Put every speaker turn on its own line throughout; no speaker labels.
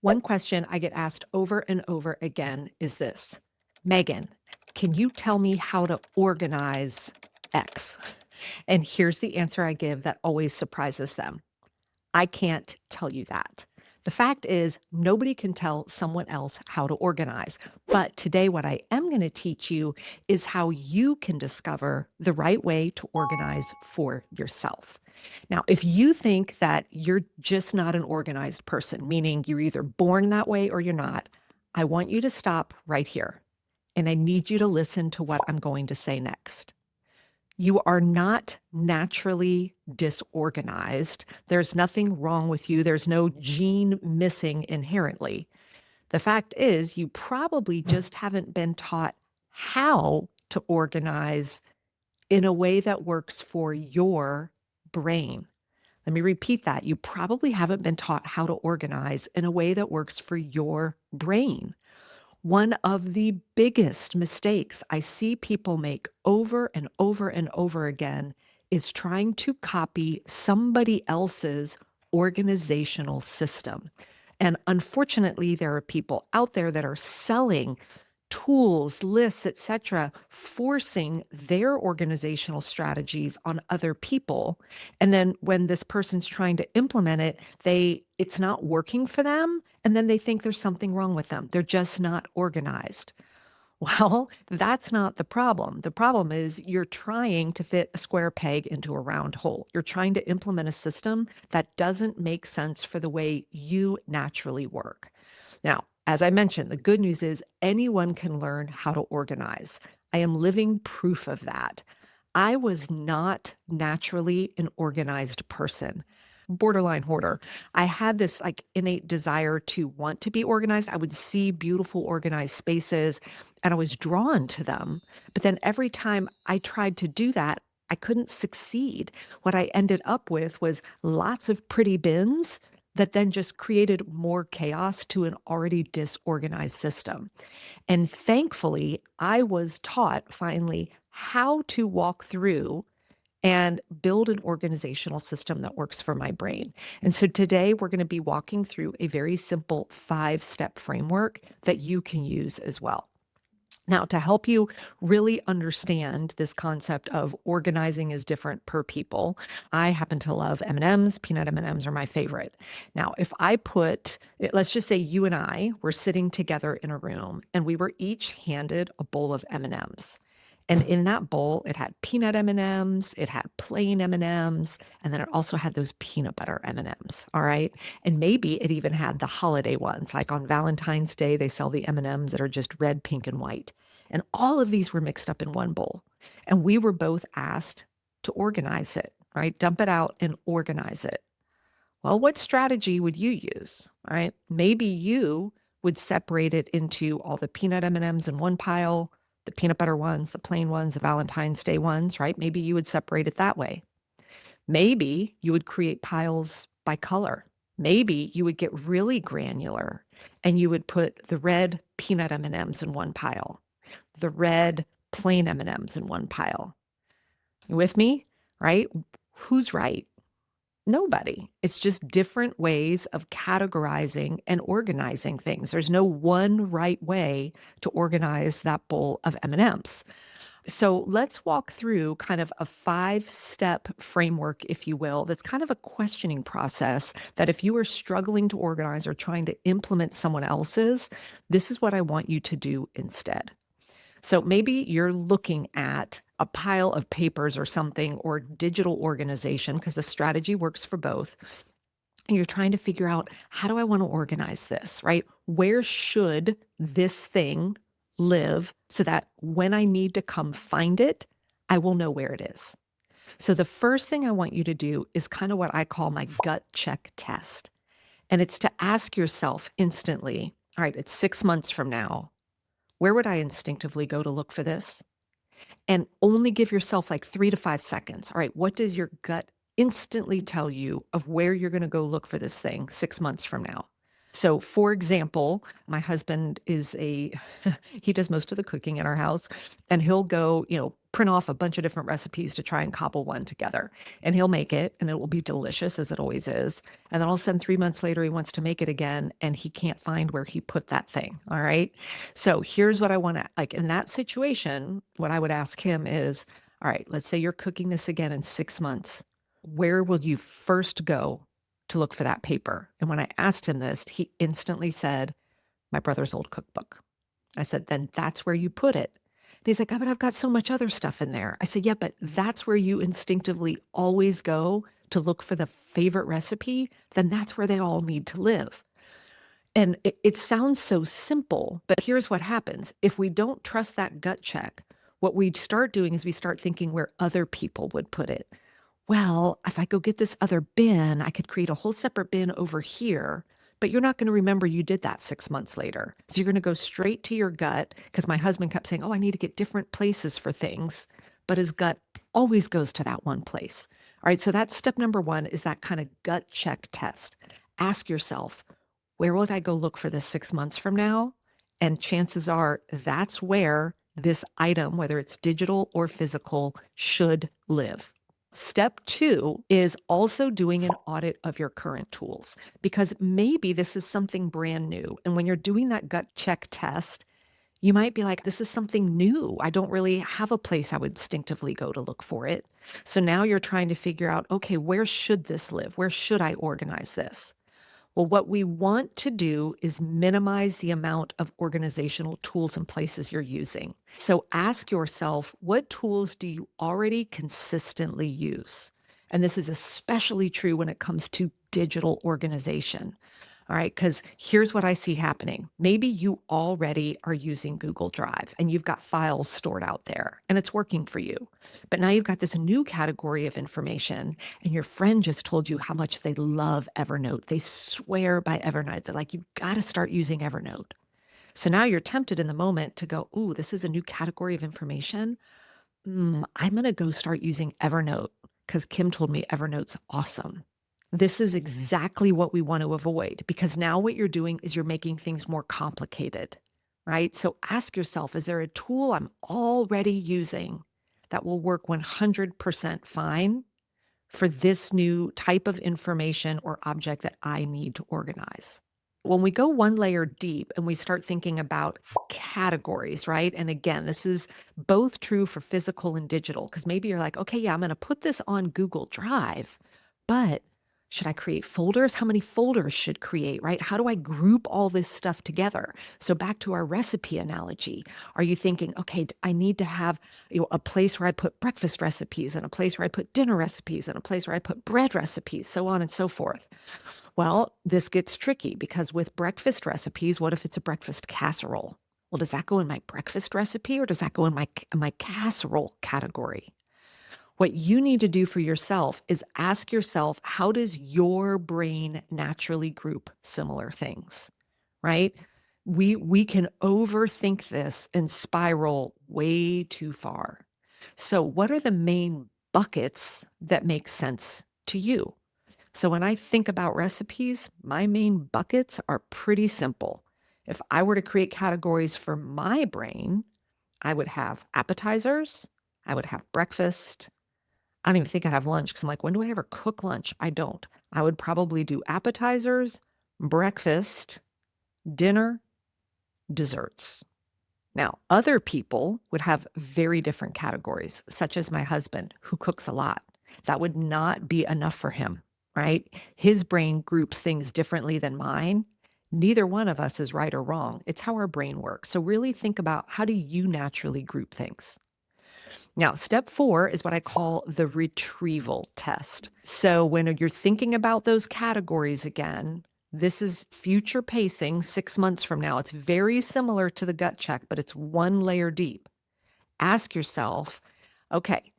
One question I get asked over and over again is this: Megan, can you tell me how to organize X? And here's the answer I give that always surprises them: I can't tell you that. The fact is, nobody can tell someone else how to organize. But today, what I am going to teach you is how you can discover the right way to organize for yourself. Now, if you think that you're just not an organized person, meaning you're either born that way or you're not, I want you to stop right here. And I need you to listen to what I'm going to say next. You are not naturally disorganized. There's nothing wrong with you. There's no gene missing inherently. The fact is, you probably just haven't been taught how to organize in a way that works for your brain. Let me repeat that. You probably haven't been taught how to organize in a way that works for your brain. One of the biggest mistakes I see people make over and over and over again is trying to copy somebody else's organizational system. And unfortunately, there are people out there that are selling tools, lists, etc., forcing their organizational strategies on other people. And then when this person's trying to implement it, it's not working for them, and then they think there's something wrong with them. They're just not organized. Well, that's not the problem. The problem is you're trying to fit a square peg into a round hole. You're trying to implement a system that doesn't make sense for the way you naturally work. Now, as I mentioned, the good news is anyone can learn how to organize. I am living proof of that. I was not naturally an organized person. Borderline hoarder. I had this like innate desire to want to be organized. I would see beautiful organized spaces and I was drawn to them. But then every time I tried to do that, I couldn't succeed. What I ended up with was lots of pretty bins that then just created more chaos to an already disorganized system. And thankfully, I was taught finally how to walk through and build an organizational system that works for my brain. And so today we're going to be walking through a very simple 5-step framework that you can use as well. Now, to help you really understand this concept of organizing is different per people, I happen to love M&Ms. Peanut M&Ms are my favorite. Now, if I let's just say you and I were sitting together in a room and we were each handed a bowl of M&Ms. And in that bowl, it had peanut M&Ms, it had plain M&Ms, and then it also had those peanut butter M&Ms, all right? And maybe it even had the holiday ones, like on Valentine's Day, they sell the M&Ms that are just red, pink, and white. And all of these were mixed up in one bowl. And we were both asked to organize it, right? Dump it out and organize it. Well, what strategy would you use, right? Maybe you would separate it into all the peanut M&Ms in one pile, the peanut butter ones, the plain ones, the Valentine's Day ones, right? Maybe you would separate it that way. Maybe you would create piles by color. Maybe you would get really granular and you would put the red peanut M&Ms in one pile, the red plain M&Ms in one pile. You with me? Right? Who's right? Nobody. It's just different ways of categorizing and organizing things. There's no one right way to organize that bowl of M&Ms. So let's walk through kind of a 5-step framework, if you will, that's kind of a questioning process that if you are struggling to organize or trying to implement someone else's, this is what I want you to do instead. So maybe you're looking at a pile of papers or something or digital organization because the strategy works for both. And you're trying to figure out, how do I want to organize this, right? Where should this thing live so that when I need to come find it, I will know where it is? So the first thing I want you to do is kind of what I call my gut check test. And it's to ask yourself instantly, all right, it's 6 months from now. Where would I instinctively go to look for this? And only give yourself like 3 to 5 seconds. All right, what does your gut instantly tell you of where you're going to go look for this thing 6 months from now? So, for example, my husband is he does most of the cooking in our house, and he'll go, print off a bunch of different recipes to try and cobble one together. And he'll make it, and it will be delicious as it always is. And then all of a sudden, 3 months later, he wants to make it again, and he can't find where he put that thing. All right. So, here's what I want to like in that situation, what I would ask him is, all right, let's say you're cooking this again in 6 months. Where will you first go to look for that paper? And when I asked him this, he instantly said, my brother's old cookbook. I said, then that's where you put it. And he's like, "Oh, but I've got so much other stuff in there." I said, yeah, but that's where you instinctively always go to look for the favorite recipe. Then that's where they all need to live. And it sounds so simple, but here's what happens. If we don't trust that gut check, what we start doing is we start thinking where other people would put it. Well, if I go get this other bin, I could create a whole separate bin over here, but you're not going to remember you did that 6 months later. So you're going to go straight to your gut because my husband kept saying, oh, I need to get different places for things. But his gut always goes to that one place. All right. So that's step number one is that kind of gut check test. Ask yourself, where would I go look for this 6 months from now? And chances are that's where this item, whether it's digital or physical, should live. Step two is also doing an audit of your current tools because maybe this is something brand new. And when you're doing that gut check test, you might be like, this is something new. I don't really have a place I would instinctively go to look for it. So now you're trying to figure out, okay, where should this live? Where should I organize this? Well, what we want to do is minimize the amount of organizational tools and places you're using. So ask yourself, what tools do you already consistently use? And this is especially true when it comes to digital organization. All right, because here's what I see happening. Maybe you already are using Google Drive and you've got files stored out there and it's working for you. But now you've got this new category of information and your friend just told you how much they love Evernote. They swear by Evernote. They're like, you've got to start using Evernote. So now you're tempted in the moment to go, ooh, this is a new category of information. I'm going to go start using Evernote because Kim told me Evernote's awesome. This is exactly what we want to avoid because now what you're doing is you're making things more complicated, right? So ask yourself, is there a tool I'm already using that will work 100% fine for this new type of information or object that I need to organize? When we go one layer deep and we start thinking about categories, right? And again, this is both true for physical and digital, because maybe you're like, okay, yeah, I'm going to put this on Google Drive, but should I create folders? How many folders should create, right? How do I group all this stuff together? So back to our recipe analogy, are you thinking, okay, I need to have a place where I put breakfast recipes and a place where I put dinner recipes and a place where I put bread recipes, so on and so forth? Well, this gets tricky because with breakfast recipes, what if it's a breakfast casserole? Well, does that go in my breakfast recipe or does that go in my casserole category? What you need to do for yourself is ask yourself, how does your brain naturally group similar things, right? We can overthink this and spiral way too far. So what are the main buckets that make sense to you? So when I think about recipes, my main buckets are pretty simple. If I were to create categories for my brain, I would have appetizers, I would have breakfast. I don't even think I'd have lunch because I'm like, when do I ever cook lunch? I don't. I would probably do appetizers, breakfast, dinner, desserts. Now, other people would have very different categories, such as my husband, who cooks a lot. That would not be enough for him, right? His brain groups things differently than mine. Neither one of us is right or wrong. It's how our brain works. So really think about, how do you naturally group things? Now, step four is what I call the retrieval test. So when you're thinking about those categories again, this is future pacing 6 months from now. It's very similar to the gut check, but it's one layer deep. Ask yourself, okay,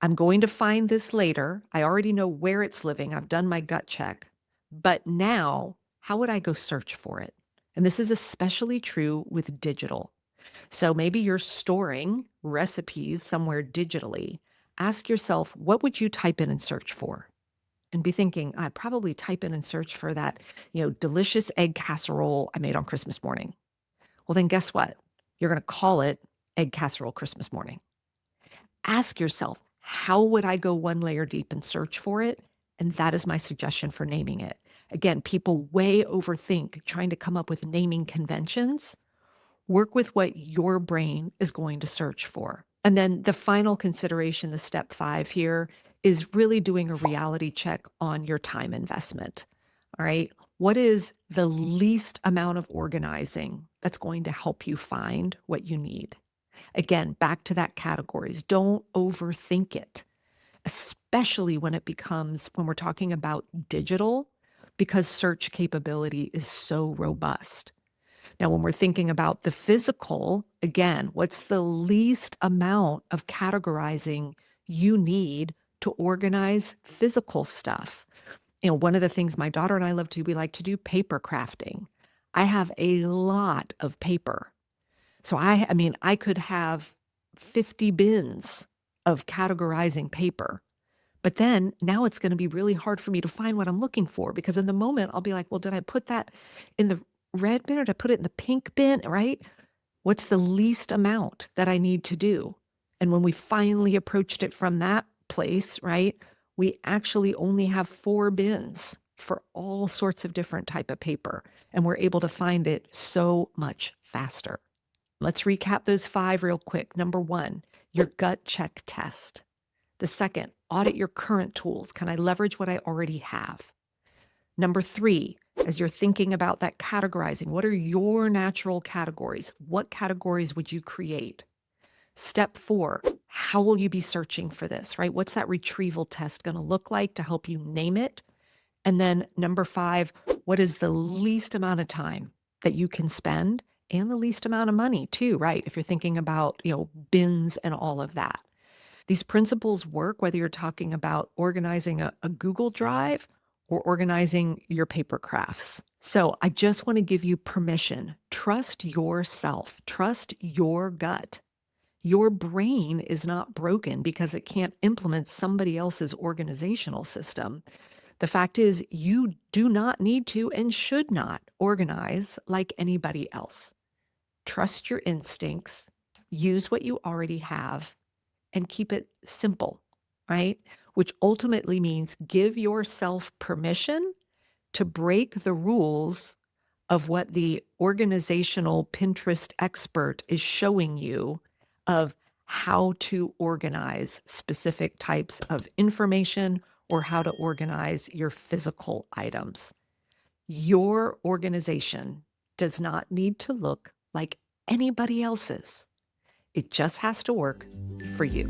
I'm going to find this later. I already know where it's living. I've done my gut check. But now, how would I go search for it? And this is especially true with digital. So maybe you're storing recipes somewhere digitally. Ask yourself, what would you type in and search for? and be thinking, I'd probably type in and search for that, delicious egg casserole I made on Christmas morning. Well, then guess what? You're going to call it egg casserole Christmas morning. Ask yourself, how would I go one layer deep and search for it? And that is my suggestion for naming it. Again, people way overthink trying to come up with naming conventions. Work with what your brain is going to search for. And then the final consideration, the step 5 here, is really doing a reality check on your time investment. All right. What is the least amount of organizing that's going to help you find what you need? Again, back to that categories. Don't overthink it, especially when we're talking about digital, because search capability is so robust. Now, when we're thinking about the physical, again, what's the least amount of categorizing you need to organize physical stuff? One of the things my daughter and I love to do, we like to do paper crafting. I have a lot of paper. So I mean, I could have 50 bins of categorizing paper. But then now it's going to be really hard for me to find what I'm looking for because in the moment I'll be like, well, did I put that in the red bin or did I put it in the pink bin? Right? What's the least amount that I need to do? And when we finally approached it from that place, right, we actually only have 4 bins for all sorts of different type of paper. And we're able to find it so much faster. Let's recap those 5 real quick. Number 1, your gut check test. The second, audit your current tools. Can I leverage what I already have? Number 3, as you're thinking about that categorizing, what are your natural categories? What categories would you create? Step 4, how will you be searching for this, right? What's that retrieval test going to look like to help you name it? And then number 5, what is the least amount of time that you can spend and the least amount of money too, right? If you're thinking about, bins and all of that. These principles work whether you're talking about organizing a Google Drive or organizing your paper crafts. So I just want to give you permission. Trust yourself. Trust your gut. Your brain is not broken because it can't implement somebody else's organizational system. The fact is, you do not need to and should not organize like anybody else. Trust your instincts, use what you already have, and keep it simple, right? Which ultimately means give yourself permission to break the rules of what the organizational Pinterest expert is showing you of how to organize specific types of information or how to organize your physical items. Your organization does not need to look like anybody else's. It just has to work for you.